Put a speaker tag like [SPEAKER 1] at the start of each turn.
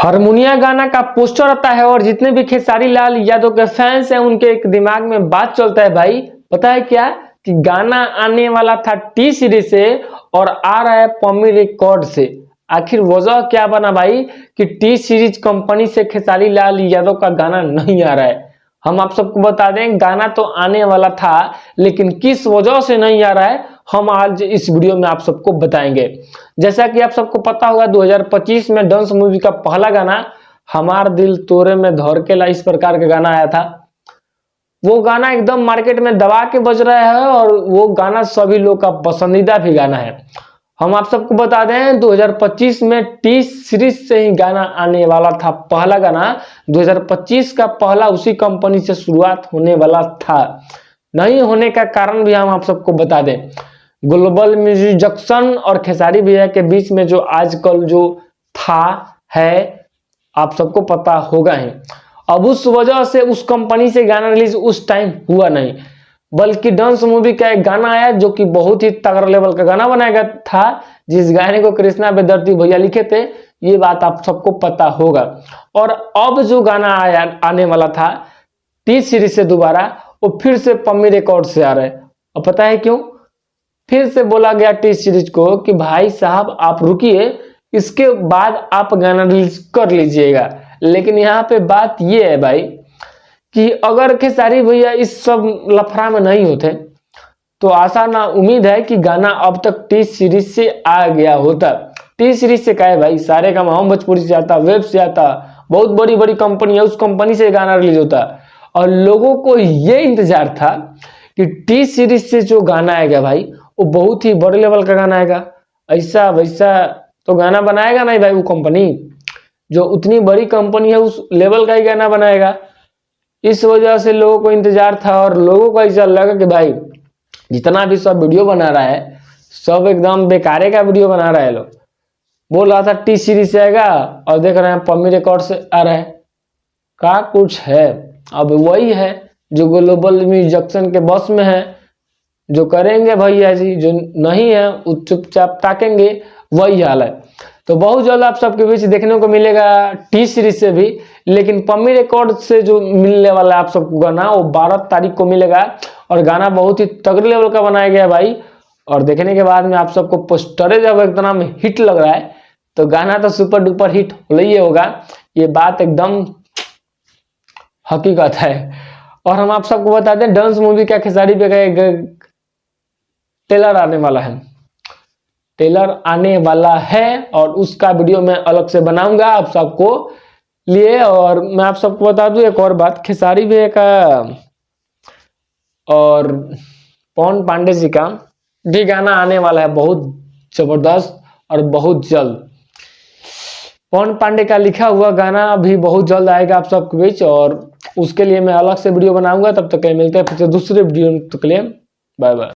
[SPEAKER 1] हारमोनिया गाना का पोस्टर आता है और जितने भी खेसारी लाल यादव के फैंस हैं उनके एक दिमाग में बात चलता है भाई, पता है क्या कि गाना आने वाला था टी सीरीज से और आ रहा है पम्मी रिकॉर्ड से। आखिर वजह क्या बना भाई कि टी सीरीज कंपनी से खेसारी लाल यादव का गाना नहीं आ रहा है। हम आप सबको बता दें गाना तो आने वाला था लेकिन किस वजह से नहीं आ रहा है हम आज इस वीडियो में आप सबको बताएंगे। जैसा कि आप सबको पता होगा 2025 में डांस मूवी का पहला गाना हमार दिल तोरे में धड़केला इस प्रकार का गाना आया था। वो गाना एकदम मार्केट में दबा के बज रहा है और वो गाना सभी लोग का पसंदीदा भी गाना है। हम आप सबको बता दें 2025 में टी सीरीज से ही गाना आने वाला था। पहला गाना 2025 का पहला उसी कंपनी से शुरुआत होने वाला था। नहीं होने का कारण भी हम आप सबको बता दें, ग्लोबल म्यूजिक जंक्शन और खेसारी भैया के बीच में जो आजकल जो था है आप सबको पता होगा ही। अब उस वजह से उस कंपनी से गाना रिलीज उस टाइम हुआ नहीं, बल्कि डांस मूवी का एक गाना आया जो कि बहुत ही तगड़ा लेवल का गाना बनाया गया था, जिस गाने को कृष्णा बेदर्ती भैया लिखे थे, ये बात आप सबको पता होगा। और अब जो गाना आया आने वाला था टी सीरीज से दोबारा, वो फिर से पम्मी रिकॉर्ड से आ रहा है। अब पता है क्यों फिर से बोला गया टी सीरीज को कि भाई साहब आप रुकिए, इसके बाद आप गाना रिलीज कर लीजिएगा। लेकिन यहाँ पे बात ये है भाई कि अगर खेसारी भैया इस सब लफड़ा में नहीं होते तो आशा ना उम्मीद है कि गाना अब तक टी सीरीज से आ गया होता। टी सीरीज से क्या है भाई, सारे काम हम भोजपुरी से आता, वेब से आता, बहुत बड़ी बड़ी कंपनी है, उस कंपनी से गाना रिलीज होता। और लोगों को ये इंतजार था कि टी सीरीज से जो गाना आएगा भाई वो बहुत ही बड़े लेवल का गाना आएगा। ऐसा वैसा तो गाना बनाएगा नहीं भाई, वो कंपनी जो उतनी बड़ी कंपनी है उस लेवल का ही गाना बनाएगा। इस वजह से लोगों को इंतजार था और लोगों को ऐसा लगा कि भाई जितना भी सब वीडियो बना रहा है सब एकदम बेकारे का वीडियो बना रहा है। लोग बोल रहा था टी सीरीज से आएगा और देख रहे हैं पम्मी रिकॉर्ड से आ रहा है। का कुछ है, अब वही है जो ग्लोबल म्यूजिक जंक्शन के बस में है, जो करेंगे भैया जी, जो नहीं है वो चुपचाप ताकेंगे, वही हाल है। तो बहुत जल्द आप सबके बीच देखने को मिलेगा टी सीरीज से भी, लेकिन पम्मी रिकॉर्ड से जो मिलने वाला है आप सबको गाना वो 12 तारीख को मिलेगा। और गाना बहुत ही तगड़े लेवल का बनाया गया है भाई। और देखने के बाद में आप सबको पोस्टर जब एकदम हिट लग रहा है तो गाना तो सुपर डुपर हिट हो ही होगा, ये बात एकदम हकीकत है। और हम आप सबको बता दें डांस मूवी का खेसारी पे का ट्रेलर आने वाला है, ट्रेलर आने वाला है और उसका वीडियो मैं अलग से बनाऊंगा आप सबको लिए। और मैं आप सबको बता दूं एक और बात, खेसारी भैया का और पवन पांडे जी का भी गाना आने वाला है बहुत जबरदस्त और बहुत जल्द। पवन पांडे का लिखा हुआ गाना भी बहुत जल्द आएगा आप सबके बीच और उसके लिए मैं अलग से वीडियो बनाऊंगा। तब तक मिलते हैं फिर से दूसरे वीडियो, तक के लिए बाय बाय।